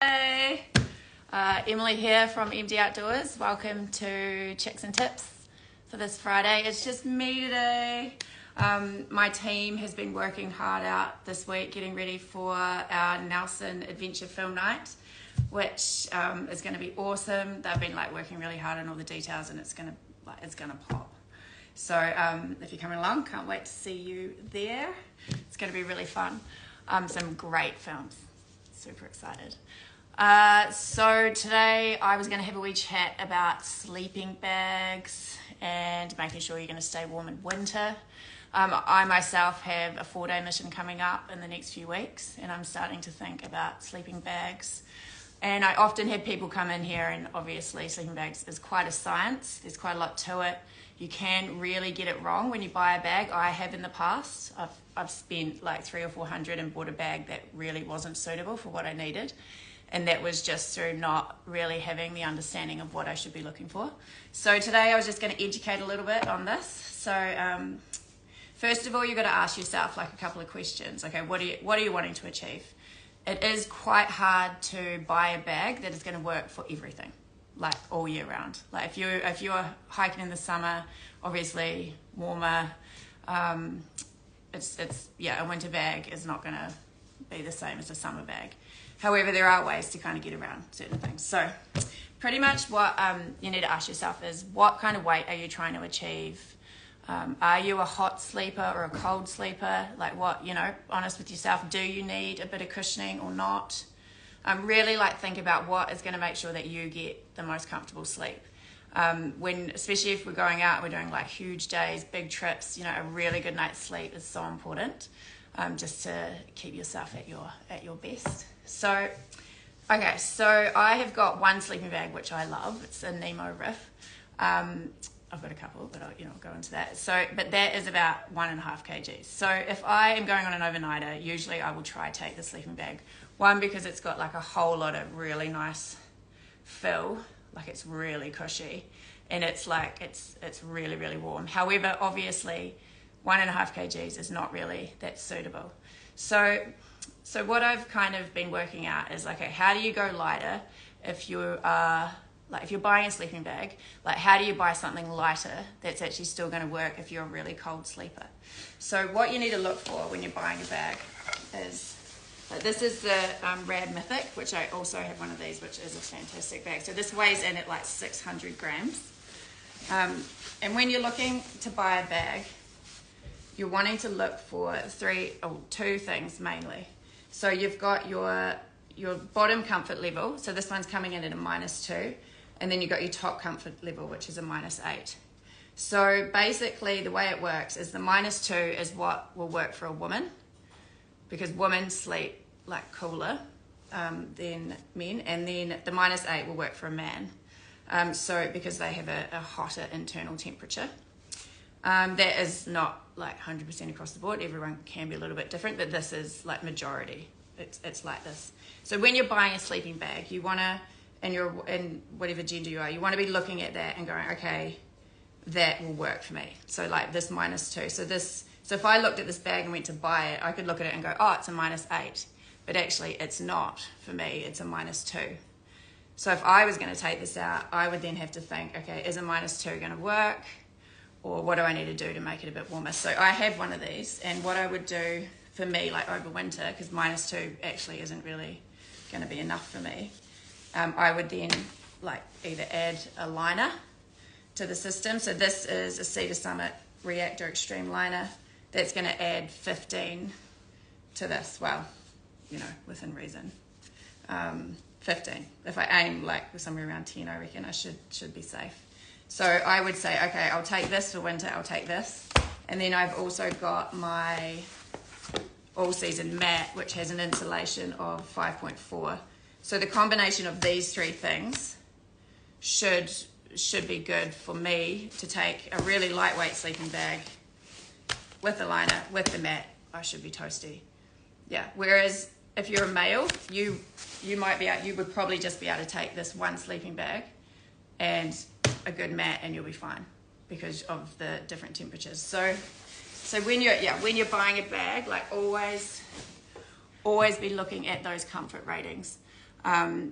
Hey, Emily here from MD Outdoors. Welcome to Chicks and Tips for this Friday. It's just me today. My team has been working hard out this week getting ready for our Nelson Adventure Film Night, which is going to be awesome. They've been working really hard on all the details, and it's gonna pop. So if you're coming along, can't wait to see you there. It's going to be really fun. Some great films. Super excited. So today I was going to have a wee chat about sleeping bags and making sure you're going to stay warm in winter. I myself have a 4-day mission coming up in the next few weeks, and I'm starting to think about sleeping bags. And I often have people come in here, and obviously sleeping bags is quite a science. There's quite a lot to it. You can really get it wrong when you buy a bag. I have in the past. I've spent like $300 or $400 and bought a bag that really wasn't suitable for what I needed. And that was just through not really having the understanding of what I should be looking for. So today I was just going to educate a little bit on this. So first of all, you've got to ask yourself a couple of questions. Okay, what are you wanting to achieve? It is quite hard to buy a bag that is going to work for everything, all year round. If you're hiking in the summer, obviously warmer, a winter bag is not going to be the same as a summer bag. However, there are ways to kind of get around certain things. So pretty much what you need to ask yourself is, what kind of weight are you trying to achieve? Are you a hot sleeper or a cold sleeper? Honest with yourself, do you need a bit of cushioning or not? Really think about what is going to make sure that you get the most comfortable sleep. Especially if we're going out, we're doing huge days, big trips, a really good night's sleep is so important, just to keep yourself at your best. So I have got one sleeping bag which I love. It's a Nemo Riff. I've got a couple, but I'll go into that. But that is about 1.5 kgs. So if I am going on an overnighter, usually I will try take the sleeping bag. One, because it's got a whole lot of really nice fill, it's really cushy, and it's really, really warm. However, obviously 1.5 kgs is not really that suitable. So what I've kind of been working out is how do you go lighter if you are if you're buying a sleeping bag, how do you buy something lighter that's actually still going to work if you're a really cold sleeper? So what you need to look for when you're buying a bag is, this is the Rad Mythic, which I also have one of these, which is a fantastic bag. So this weighs in at 600 grams. And when you're looking to buy a bag, you're wanting to look for two things mainly. So you've got your bottom comfort level. So this one's coming in at a -2. And then you've got your top comfort level, which is a -8. So basically the way it works is the -2 is what will work for a woman, because women sleep cooler than men. And then the -8 will work for a man. Because they have a hotter internal temperature. That is not 100% across the board. Everyone can be a little bit different, but this is majority. It's like this. So when you're buying a sleeping bag, you want to, and whatever gender you are, you want to be looking at that and going, okay, that will work for me. So this -2. So if I looked at this bag and went to buy it, I could look at it and go, oh, it's a -8. But actually it's not for me, it's a -2. So if I was going to take this out, I would then have to think, okay, is a -2 going to work? Or what do I need to do to make it a bit warmer? So I have one of these, and what I would do for me, over winter, because -2 actually isn't really going to be enough for me, I would then either add a liner to the system. So this is a Cedar Summit Reactor Extreme Liner. That's going to add 15 to this. Well, within reason. 15. If I aim somewhere around 10, I reckon I should be safe. So I would say, okay, I'll take this for winter, I'll take this. And then I've also got my all-season mat, which has an insulation of 5.4. So the combination of these three things should be good for me to take a really lightweight sleeping bag with the liner, with the mat. I should be toasty. Yeah, whereas if you're a male, you would probably just be able to take this one sleeping bag and a good mat, and you'll be fine because of the different temperatures. So when you're buying a bag, always be looking at those comfort ratings.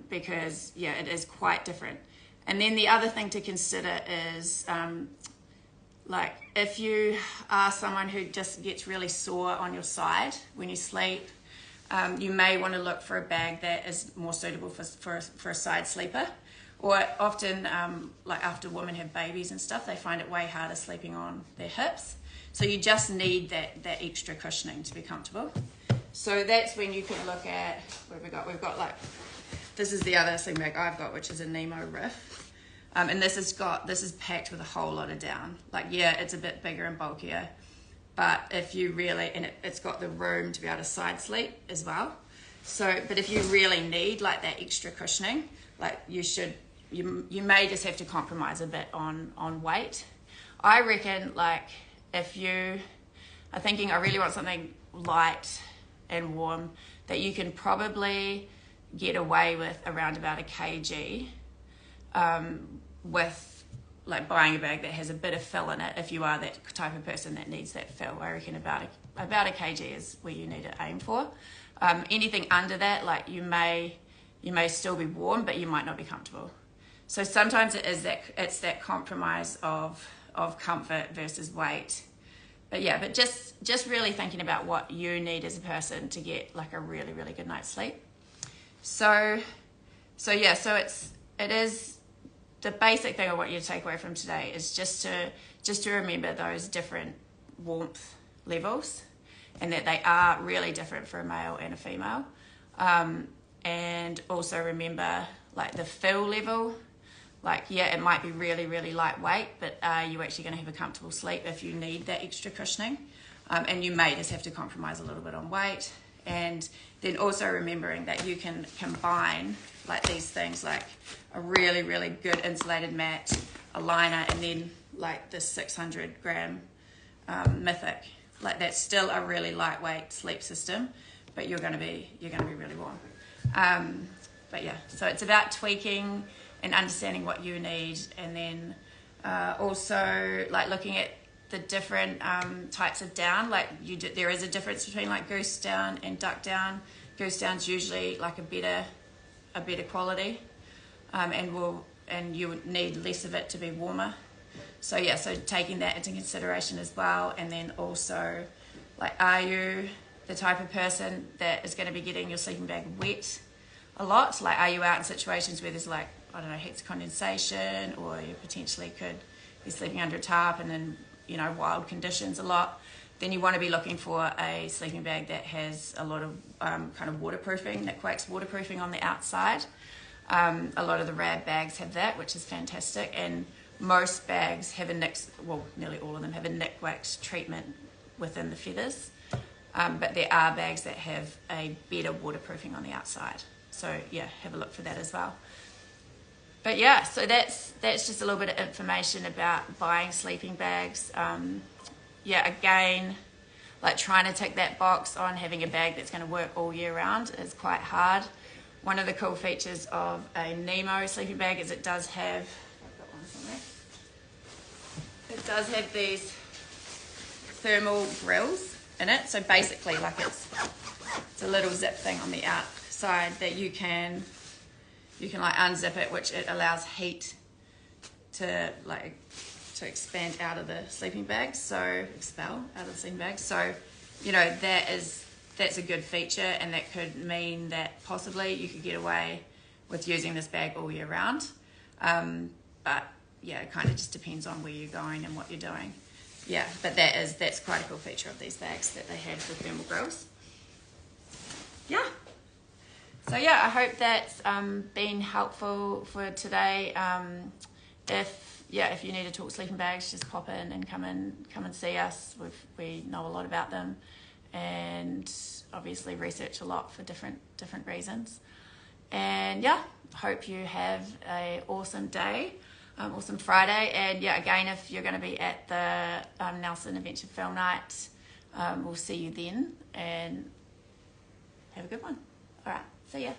because yeah, it is quite different. And then the other thing to consider is like if you are someone who just gets really sore on your side when you sleep, you may want to look for a bag that is more suitable for a side sleeper. Or often, like after women have babies and stuff, they find it way harder sleeping on their hips. So you just need that extra cushioning to be comfortable. So that's when you can look at, what have we got? We've got like, this is the other sleeping bag I've got, which is a Nemo Riff. And this is packed with a whole lot of down. Like, yeah, it's a bit bigger and bulkier, but if you really, and it's got the room to be able to side sleep as well. So, but if you really need like that extra cushioning, like you may just have to compromise a bit on weight. I reckon like if you are thinking I really want something light and warm, that you can probably get away with around about a kg with like buying a bag that has a bit of fill in it if you are that type of person that needs that fill. I reckon about a kg is where you need to aim for. Anything under that, like you may still be warm, but you might not be comfortable. So sometimes it's that compromise of comfort versus weight. But yeah, but just really thinking about what you need as a person to get like a really, really good night's sleep. So yeah, so it is the basic thing I want you to take away from today is just to remember those different warmth levels, and that they are really different for a male and a female. And also remember like the fill level, like yeah, it might be really, really lightweight, but are you actually going to have a comfortable sleep if you need that extra cushioning? And you may just have to compromise a little bit on weight. And then also remembering that you can combine like these things, like a really, really good insulated mat, a liner, and then like this 600 gram Mythic. Like that's still a really lightweight sleep system, but you're going to be really warm. But yeah, so it's about tweaking and understanding what you need, and then also like looking at the different types of down. Like there is a difference between like goose down and duck down. Goose down's usually like a better quality, and you would need less of it to be warmer. So yeah, so taking that into consideration as well. And then also like, are you the type of person that is going to be getting your sleeping bag wet a lot? Like, are you out in situations where there's like, I don't know, heaps of condensation, or you potentially could be sleeping under a tarp and in, you know, wild conditions a lot? Then you want to be looking for a sleeping bag that has a lot of kind of waterproofing, that quakes waterproofing on the outside. A lot of the Rad bags have that, which is fantastic, and most bags have a nearly all of them have a Nikwax treatment within the feathers. But there are bags that have a better waterproofing on the outside. So yeah, have a look for that as well. But yeah, so that's just a little bit of information about buying sleeping bags. Yeah, again, like trying to tick that box on having a bag that's going to work all year round is quite hard. One of the cool features of a Nemo sleeping bag is it does have, I've got one somewhere. It does have these thermal grills in it. So basically, like it's a little zip thing on the outside that you can like unzip it, which it allows heat to expand out of the sleeping bag, so expel out of the sleeping bag. So, you know, that's a good feature, and that could mean that possibly you could get away with using this bag all year round. But yeah, it kind of just depends on where you're going and what you're doing. Yeah, but that's quite a cool feature of these bags, that they have the thermal grills. Yeah. So yeah, I hope that's been helpful for today. If you need to talk sleeping bags, just pop in and come and see us. We know a lot about them, and obviously research a lot for different reasons. And yeah, hope you have a awesome day, awesome Friday. And yeah, again, if you're going to be at the Nelson Adventure Film Night, we'll see you then, and have a good one. All right, see ya.